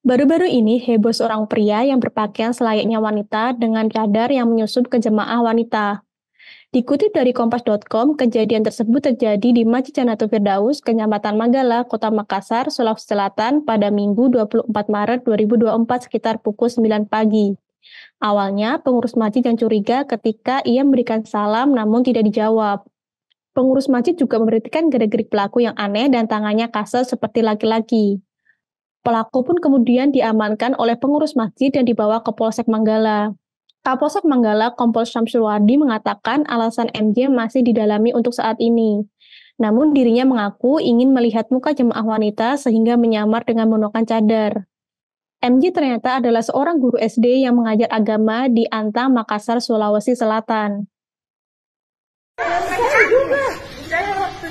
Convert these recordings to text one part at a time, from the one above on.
Baru-baru ini heboh seorang pria yang berpakaian selayaknya wanita dengan cadar yang menyusup ke jemaah wanita. Dikutip dari Kompas.com, kejadian tersebut terjadi di Masjid Jannatul Firdaus, Kecamatan Manggala, Kota Makassar, Sulawesi Selatan pada Minggu 24 Maret 2024 sekitar pukul 9 pagi. Awalnya, pengurus masjid yang curiga ketika ia memberikan salam namun tidak dijawab. Pengurus masjid juga memberitakan gerak-gerik pelaku yang aneh dan tangannya kasar seperti laki-laki. Pelaku pun kemudian diamankan oleh pengurus masjid dan dibawa ke Polsek Manggala. Kapolsek Manggala Kompol Syamsul Wardi mengatakan alasan MJ masih didalami untuk saat ini. Namun dirinya mengaku ingin melihat muka jemaah wanita sehingga menyamar dengan menggunakan cadar. MJ ternyata adalah seorang guru SD yang mengajar agama di Antang, Makassar, Sulawesi Selatan. Saya juga. Saya waktu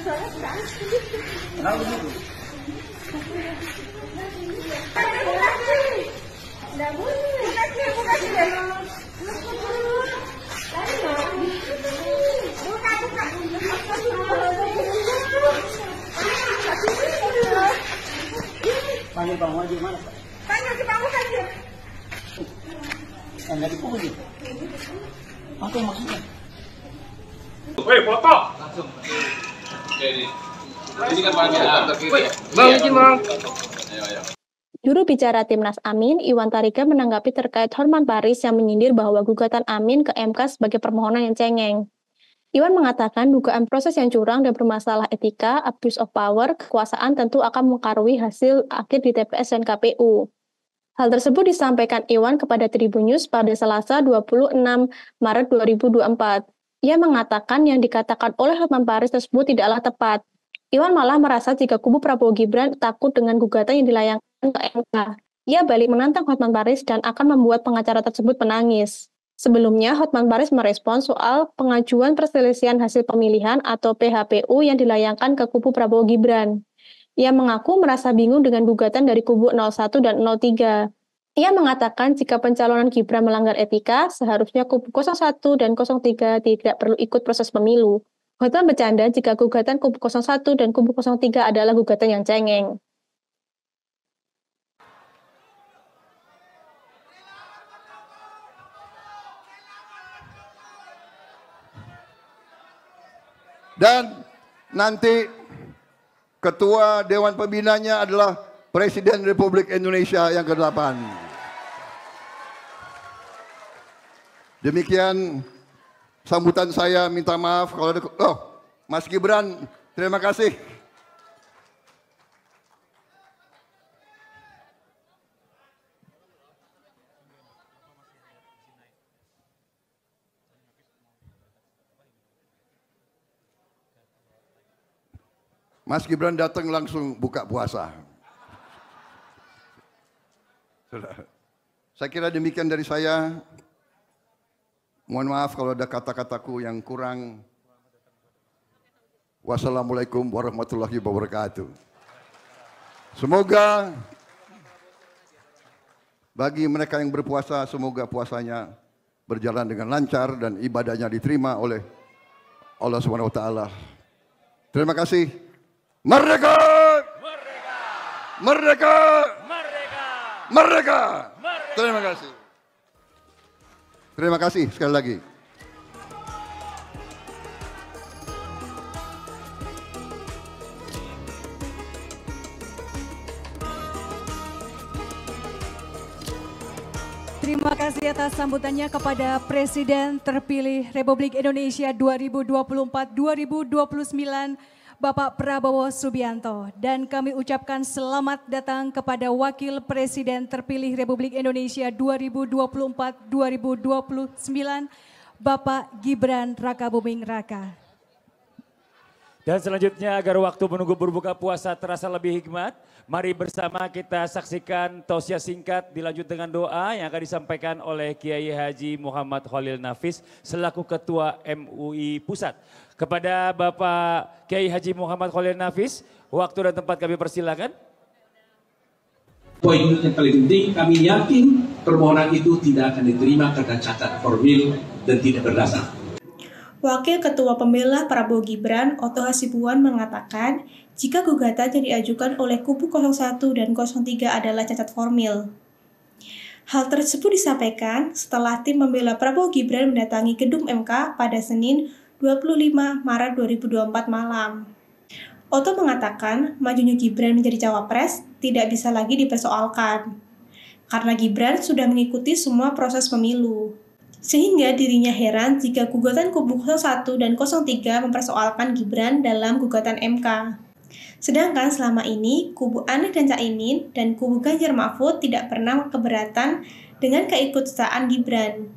panggil Bang Wajib mana Pak? Panggil ke Bang Wajib. Enggak dipuji. Apa yang maksudnya? Woi, foto. Langsung. Jadi. Ini kan panggilan terkiri ya. Bang, izin Bang. Ayo. Juru bicara Timnas Amin, Iwan Tarika menanggapi terkait Hotman Paris yang menyindir bahwa gugatan Amin ke MK sebagai permohonan yang cengeng. Iwan mengatakan dugaan proses yang curang dan bermasalah etika, abuse of power, kekuasaan tentu akan mempengaruhi hasil akhir di TPS dan KPU. Hal tersebut disampaikan Iwan kepada Tribun News pada Selasa 26 Maret 2024. Ia mengatakan yang dikatakan oleh Hotman Paris tersebut tidaklah tepat. Iwan malah merasa jika kubu Prabowo Gibran takut dengan gugatan yang dilayangkan ke MK. Ia balik menantang Hotman Paris dan akan membuat pengacara tersebut menangis. Sebelumnya, Hotman Paris merespons soal pengajuan perselisihan hasil pemilihan atau PHPU yang dilayangkan ke kubu Prabowo Gibran. Ia mengaku merasa bingung dengan gugatan dari kubu 01 dan 03. Ia mengatakan jika pencalonan Gibran melanggar etika, seharusnya kubu 01 dan 03 tidak perlu ikut proses pemilu. Hotman bercanda jika gugatan kubu 01 dan kubu 03 adalah gugatan yang cengeng. Dan nanti ketua Dewan Pembinanya adalah Presiden Republik Indonesia yang ke-8. Demikian sambutan saya, minta maaf kalau ada... Mas Gibran, terima kasih. Mas Gibran datang langsung buka puasa. Saya kira demikian dari saya. Mohon maaf kalau ada kata-kataku yang kurang. Wassalamualaikum warahmatullahi wabarakatuh. Semoga bagi mereka yang berpuasa, semoga puasanya berjalan dengan lancar dan ibadahnya diterima oleh Allah Subhanahu wa taala. Terima kasih. Merdeka! Merdeka! Merdeka! Merdeka! Merdeka! Terima kasih. Terima kasih sekali lagi. Terima kasih atas sambutannya kepada Presiden terpilih Republik Indonesia 2024-2029, Bapak Prabowo Subianto. Dan kami ucapkan selamat datang kepada Wakil Presiden terpilih Republik Indonesia 2024-2029, Bapak Gibran Rakabuming Raka. Dan selanjutnya agar waktu menunggu berbuka puasa terasa lebih hikmat, mari bersama kita saksikan tausiah singkat dilanjut dengan doa yang akan disampaikan oleh Kiai Haji Muhammad Khalil Nafis selaku Ketua MUI Pusat. Kepada Bapak Kiai Haji Muhammad Khalil Nafis, waktu dan tempat kami persilakan. Poin yang paling penting, kami yakin permohonan itu tidak akan diterima karena cacat formil dan tidak berdasar. Wakil Ketua Pembela Prabowo Gibran, Otto Hasibuan mengatakan, jika gugatan yang diajukan oleh kubu 01 dan 03 adalah cacat formil. Hal tersebut disampaikan setelah tim pembela Prabowo Gibran mendatangi gedung MK pada Senin 25 Maret 2024 malam. Otto mengatakan, majunya Gibran menjadi cawapres tidak bisa lagi dipersoalkan, karena Gibran sudah mengikuti semua proses pemilu. Sehingga dirinya heran jika gugatan kubu 01 dan 03 mempersoalkan Gibran dalam gugatan MK. Sedangkan selama ini, kubu Anies dan Caimin dan kubu Ganjar Mahfud tidak pernah keberatan dengan keikutsertaan Gibran.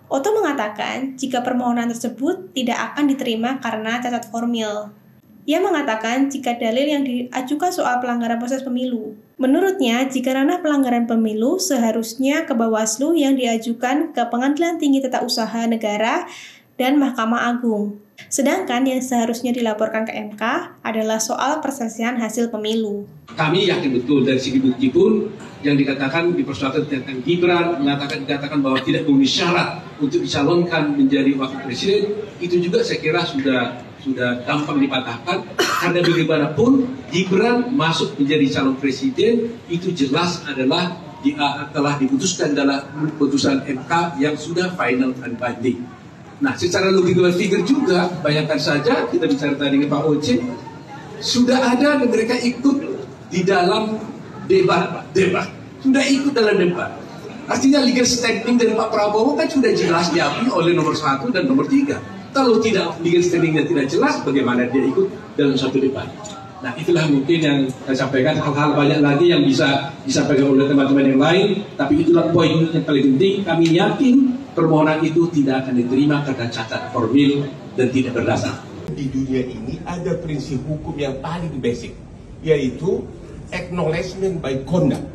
Otto mengatakan jika permohonan tersebut tidak akan diterima karena cacat formil. Ia mengatakan jika dalil yang diajukan soal pelanggaran proses pemilu. Menurutnya, jika ranah pelanggaran pemilu seharusnya ke Bawaslu yang diajukan ke Pengadilan Tinggi Tata Usaha Negara dan Mahkamah Agung. Sedangkan yang seharusnya dilaporkan ke MK adalah soal perselisihan hasil pemilu. Kami yakin betul dari segi bukti pun yang dikatakan dipersoalkan tentang Gibran, dikatakan bahwa tidak memenuhi syarat untuk dicalonkan menjadi wakil presiden, itu juga saya kira sudah gampang dipatahkan, karena bagaimanapun Gibran masuk menjadi calon presiden itu jelas adalah telah diputuskan dalam putusan MK yang sudah final and binding. Nah, secara logika figure juga, bayangkan saja kita bicara tadi dengan Pak Oce, sudah ada dan mereka ikut di dalam debat, sudah ikut dalam debat. Artinya legal standing dari Pak Prabowo kan sudah jelas diakui oleh nomor 1 dan nomor 3. Kalau tidak legal standingnya tidak jelas, bagaimana dia ikut dalam satu debat? Nah, itulah mungkin yang saya sampaikan. Hal-hal banyak lagi yang bisa disampaikan oleh teman-teman yang lain, tapi itulah poin yang paling penting. Kami yakin permohonan itu tidak akan diterima karena cacat formil dan tidak berdasar. Di dunia ini ada prinsip hukum yang paling basic, yaitu acknowledgement by conduct.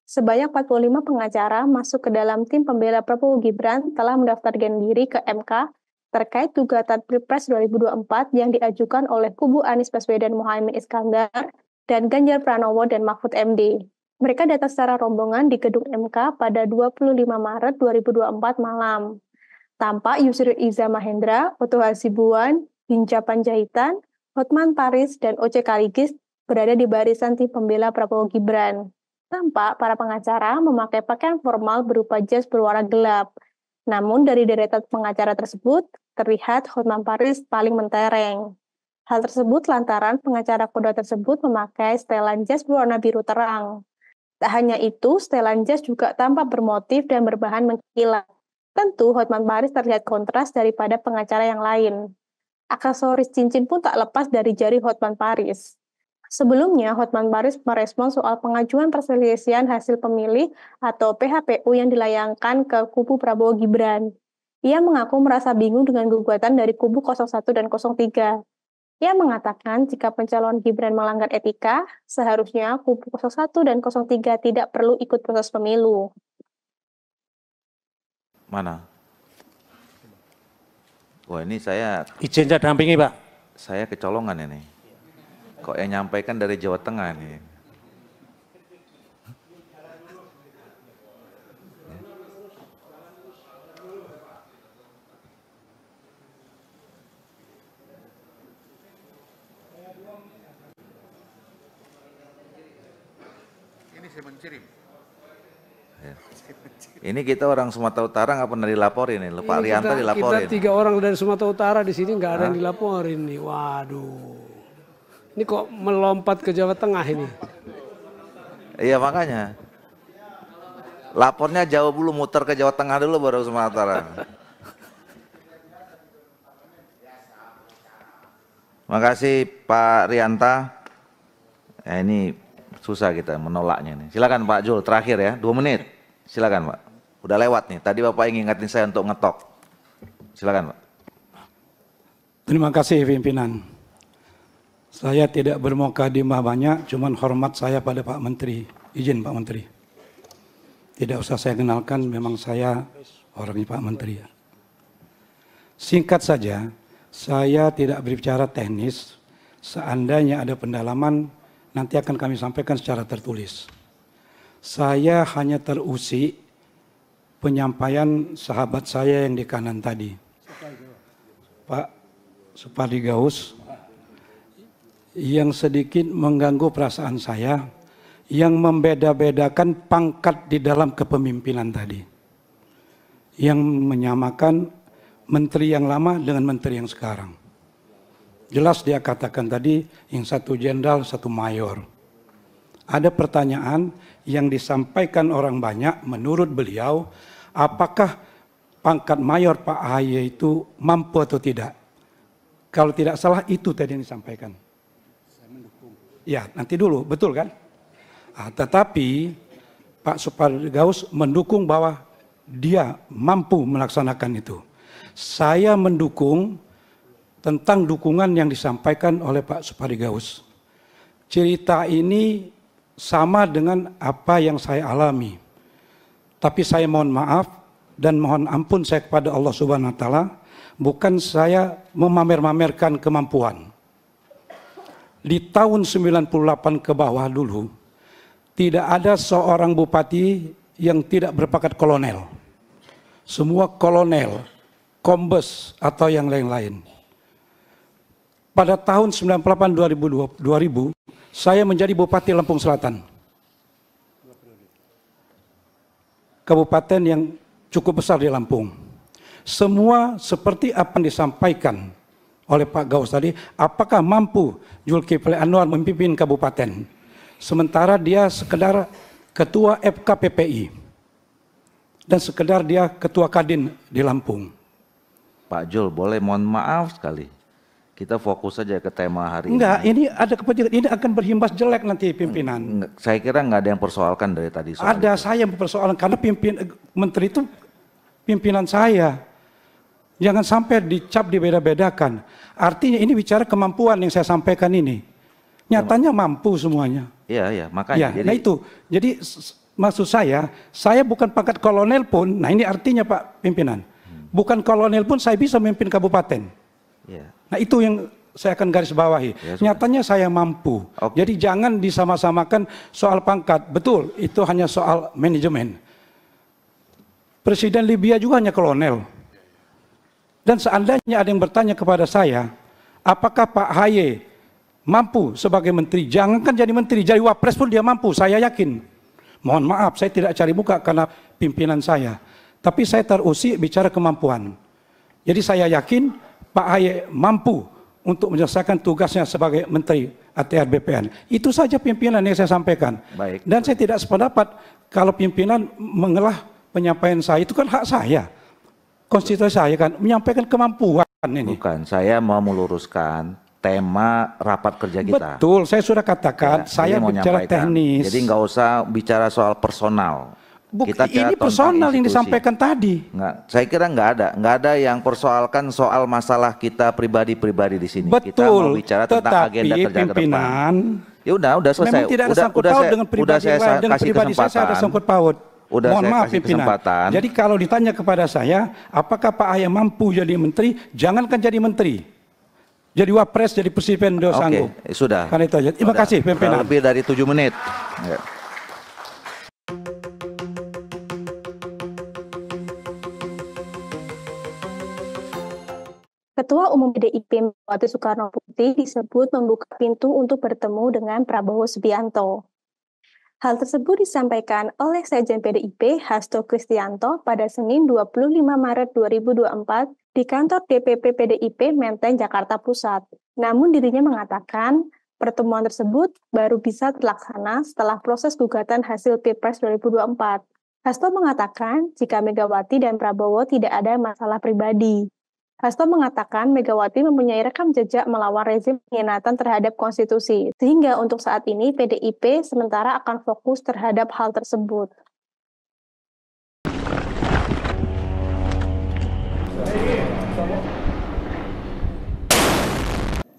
Sebanyak 45 pengacara masuk ke dalam tim pembela Prabowo Gibran telah mendaftarkan diri ke MK terkait gugatan Pilpres 2024 yang diajukan oleh kubu Anies Baswedan Muhaimin Iskandar dan Ganjar Pranowo dan Mahfud MD. Mereka datang secara rombongan di gedung MK pada 25 Maret 2024 malam. Tampak Yusril Iza Mahendra, Otto Hasibuan, Hinca Panjaitan, Hotman Paris, dan Oce Kaligis berada di barisan tim pembela Prabowo Gibran. Tampak para pengacara memakai pakaian formal berupa jas berwarna gelap. Namun dari deretan pengacara tersebut, terlihat Hotman Paris paling mentereng. Hal tersebut lantaran pengacara kuda tersebut memakai setelan jas berwarna biru terang. Tak hanya itu, setelan jas juga tampak bermotif dan berbahan mengkilat. Tentu, Hotman Paris terlihat kontras daripada pengacara yang lain. Aksesoris cincin pun tak lepas dari jari Hotman Paris. Sebelumnya, Hotman Paris merespon soal pengajuan perselisihan hasil pemilih atau PHPU yang dilayangkan ke kubu Prabowo Gibran. Ia mengaku merasa bingung dengan gugatan dari kubu 01 dan 03. Ia mengatakan jika pencalon Gibran melanggar etika, seharusnya kubu 01 dan 03 tidak perlu ikut proses pemilu. Mana? Wah, ini saya... Izin saya dampingi, Pak. Saya kecolongan ini. Kok yang nyampaikan dari Jawa Tengah nih? Ini kita orang Sumatera Utara nggak pernah dilaporin nih, Pak Rianto dilaporin. Kita 3 orang dari Sumatera Utara di sini nggak ada yang dilaporin nih, waduh. Ini kok melompat ke Jawa Tengah ini? Iya makanya. Lapornya jauh dulu, muter ke Jawa Tengah dulu baru Sumatera. Makasih Pak Rianta. Ini susah kita menolaknya nih. Silakan Pak Jul, terakhir ya, 2 menit. Silakan Pak. Udah lewat nih. Tadi Bapak ingin ingatin saya untuk ngetok. Silakan Pak. Terima kasih pimpinan. Saya tidak bermukadimah banyak, cuman hormat saya pada Pak Menteri. Izin Pak Menteri. Tidak usah saya kenalkan, memang saya orangnya Pak Menteri. Singkat saja, saya tidak berbicara teknis. Seandainya ada pendalaman, nanti akan kami sampaikan secara tertulis. Saya hanya terusik penyampaian sahabat saya yang di kanan tadi. Pak Supadi Gaus yang sedikit mengganggu perasaan saya, yang membeda-bedakan pangkat di dalam kepemimpinan tadi, yang menyamakan menteri yang lama dengan menteri yang sekarang. Jelas dia katakan tadi yang satu jenderal, satu mayor. Ada pertanyaan yang disampaikan orang banyak, menurut beliau, apakah pangkat mayor Pak AHY itu mampu atau tidak? Kalau tidak salah itu tadi yang disampaikan. Saya mendukung. Ya, nanti dulu, betul kan? Tetapi Pak Supadi Gaus mendukung bahwa dia mampu melaksanakan itu. Saya mendukung tentang dukungan yang disampaikan oleh Pak Supadi Gaus. Cerita ini sama dengan apa yang saya alami. Tapi saya mohon maaf dan mohon ampun saya kepada Allah Subhanahu wa taala, bukan saya memamer-mamerkan kemampuan. Di tahun 98 ke bawah dulu, tidak ada seorang bupati yang tidak berpangkat kolonel. Semua kolonel, kombes atau yang lain-lain. Pada tahun 98-2000, saya menjadi Bupati Lampung Selatan. Kabupaten yang cukup besar di Lampung. Semua seperti apa yang disampaikan oleh Pak Gaus tadi, apakah mampu Zulkifli Anwar memimpin kabupaten? Sementara dia sekedar ketua FKPPI dan sekedar dia ketua Kadin di Lampung. Pak Jul, boleh mohon maaf sekali. Kita fokus saja ke tema hari Enggak, ini ada kepentingan, ini akan berhimbas jelek nanti pimpinan. Saya kira nggak ada yang persoalkan dari tadi. Ada itu. Saya yang persoalan karena menteri itu pimpinan saya. Jangan sampai dicap dibeda-bedakan. Artinya ini bicara kemampuan yang saya sampaikan ini. Nyatanya mampu semuanya. Iya, iya, makanya. Ya, nah itu. Jadi maksud saya bukan pangkat kolonel pun, nah ini artinya Pak pimpinan. Bukan kolonel pun saya bisa memimpin kabupaten. Ya. Nah itu yang saya akan garis bawahi. Ya, nyatanya saya mampu. Okay. Jadi jangan disama-samakan soal pangkat. Betul, itu hanya soal manajemen. Presiden Libya juga hanya kolonel. Dan seandainya ada yang bertanya kepada saya, apakah Pak AHY mampu sebagai menteri? Jangankan jadi menteri, jadi wapres pun dia mampu, saya yakin. Mohon maaf, saya tidak cari muka karena pimpinan saya. Tapi saya terusik bicara kemampuan. Jadi saya yakin Pak AHY mampu untuk menyelesaikan tugasnya sebagai Menteri ATR BPN. Itu saja pimpinan yang saya sampaikan. Baik. Dan saya tidak sependapat kalau pimpinan mengelah penyampaian saya, itu kan hak saya. Konstitusi saya kan menyampaikan kemampuan ini. Bukan, saya mau meluruskan tema rapat kerja kita. Betul, saya sudah katakan, ya, saya bicara teknis. Jadi nggak usah bicara soal personal. Kita ini personal yang disampaikan tadi. Nggak, saya kira nggak ada yang persoalkan soal masalah kita pribadi-pribadi di sini. Betul, kita mau bicara tentang agenda kerja ke depan. Ya udah selesai. Memang tidak ada sangkut paut dengan pribadi lain, dengan pribadi saya ada sangkut paut. Mohon maaf pimpinan. Jadi kalau ditanya kepada saya, apakah Pak AHY mampu jadi menteri? Jangankan jadi menteri. Jadi wapres, jadi presiden udah sanggup. Sudah. Karena itu aja. Terima kasih pimpinan. Lebih dari 7 menit. Ya. Ketua Umum PDIP Megawati Soekarno Putri disebut membuka pintu untuk bertemu dengan Prabowo Subianto. Hal tersebut disampaikan oleh Sekjen PDIP Hasto Kristianto pada Senin 25 Maret 2024 di kantor DPP PDIP Menteng, Jakarta Pusat. Namun dirinya mengatakan pertemuan tersebut baru bisa terlaksana setelah proses gugatan hasil Pilpres 2024. Hasto mengatakan jika Megawati dan Prabowo tidak ada masalah pribadi. Hasto mengatakan Megawati mempunyai rekam jejak melawan rezim pengkhianatan terhadap konstitusi, sehingga untuk saat ini PDIP sementara akan fokus terhadap hal tersebut.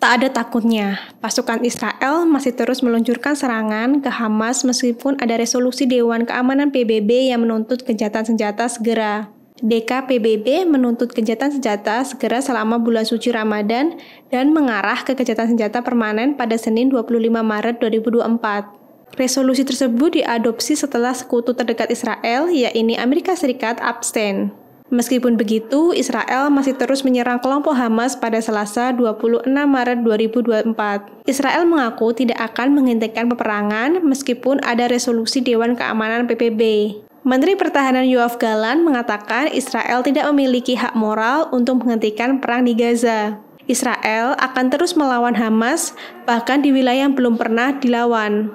Tak ada takutnya, pasukan Israel masih terus meluncurkan serangan ke Hamas meskipun ada resolusi Dewan Keamanan PBB yang menuntut gencatan senjata segera. DKPBB menuntut gencatan senjata segera selama bulan suci Ramadan dan mengarah ke gencatan senjata permanen pada Senin 25 Maret 2024. Resolusi tersebut diadopsi setelah sekutu terdekat Israel, yaitu Amerika Serikat, abstain. Meskipun begitu, Israel masih terus menyerang kelompok Hamas pada Selasa 26 Maret 2024. Israel mengaku tidak akan menghentikan peperangan meskipun ada resolusi Dewan Keamanan PBB. Menteri Pertahanan Yoav Gallant mengatakan Israel tidak memiliki hak moral untuk menghentikan perang di Gaza. Israel akan terus melawan Hamas, bahkan di wilayah yang belum pernah dilawan.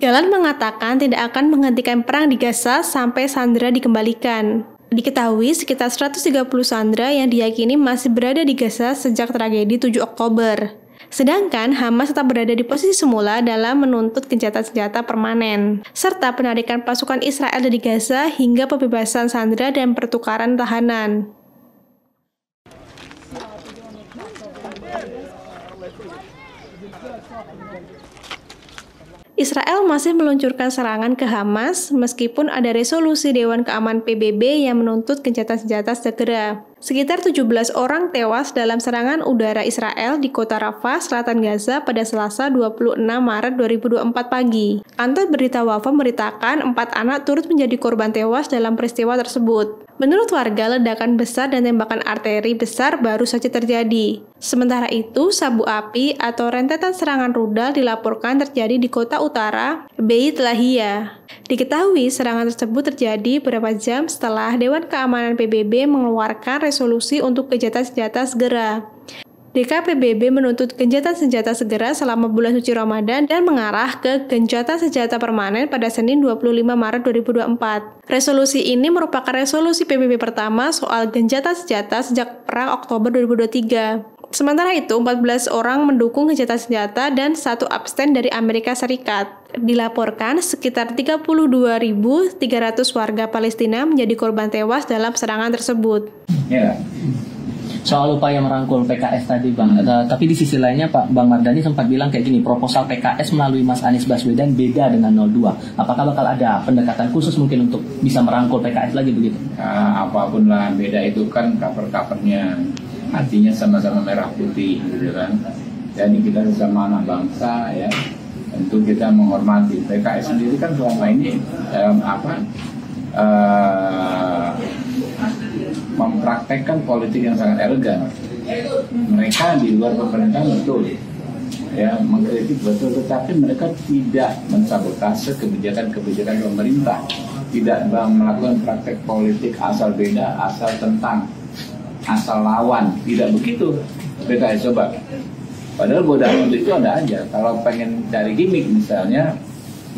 Gallant mengatakan tidak akan menghentikan perang di Gaza sampai sandera dikembalikan. Diketahui sekitar 130 sandera yang diyakini masih berada di Gaza sejak tragedi 7 Oktober. Sedangkan Hamas tetap berada di posisi semula dalam menuntut gencatan senjata permanen, serta penarikan pasukan Israel dari Gaza hingga pembebasan sandera dan pertukaran tahanan. Israel masih meluncurkan serangan ke Hamas meskipun ada resolusi Dewan Keamanan PBB yang menuntut gencatan senjata segera. Sekitar 17 orang tewas dalam serangan udara Israel di kota Rafah, selatan Gaza pada Selasa 26 Maret 2024 pagi. Kantor berita Wafa memberitakan 4 anak turut menjadi korban tewas dalam peristiwa tersebut. Menurut warga, ledakan besar dan tembakan arteri besar baru saja terjadi. Sementara itu, sabu api atau rentetan serangan rudal dilaporkan terjadi di kota utara Beit Lahia. Diketahui serangan tersebut terjadi beberapa jam setelah Dewan Keamanan PBB mengeluarkan resolusi untuk gencatan senjata segera. DKPBB menuntut gencatan senjata segera selama bulan suci Ramadan dan mengarah ke gencatan senjata permanen pada Senin 25 Maret 2024. Resolusi ini merupakan resolusi PBB pertama soal gencatan senjata sejak Perang Oktober 2023. Sementara itu, 14 orang mendukung gencatan senjata dan 1 abstain dari Amerika Serikat. Dilaporkan sekitar 32.300 warga Palestina menjadi korban tewas dalam serangan tersebut. Ya. Soal upaya merangkul PKS tadi Bang, tapi di sisi lainnya Pak Bang Mardhani sempat bilang kayak gini, proposal PKS melalui Mas Anies Baswedan beda dengan 02. Apakah bakal ada pendekatan khusus mungkin untuk bisa merangkul PKS lagi begitu? Apapun lah, beda itu kan cover-covernya, artinya sama-sama merah putih gitu kan. Jadi kita sesama anak bangsa ya, tentu kita menghormati. PKS sendiri kan selama ini mempraktekkan politik yang sangat elegan. Mereka di luar pemerintahan betul, ya mengkritik betul, tetapi mereka tidak mensabotase kebijakan-kebijakan pemerintah, tidak melakukan praktek politik asal beda, asal tentang, asal lawan, tidak begitu. PKS coba. Padahal godaan itu ada aja. Kalau pengen cari gimmick misalnya,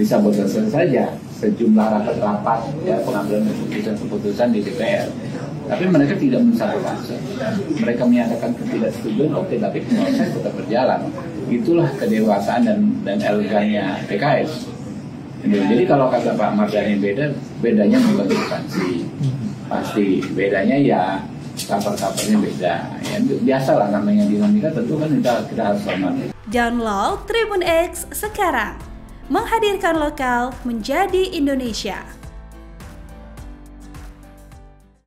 bisa sabotase saja sejumlah rapat-rapat ya pengambilan keputusan di DPR. Tapi mereka tidak mensabotase. Mereka menyatakan ketidaksetujuan, oke, tapi proses tetap berjalan. Itulah kedewasaan dan elegannya PKS. Jadi kalau kata Pak Mardhani bedanya bukan substansi. Pasti bedanya ya cover-covernya beda. Ya, biasalah namanya dinamika, tentu kan kita harus hormati. Download Tribun X sekarang. Menghadirkan lokal menjadi Indonesia.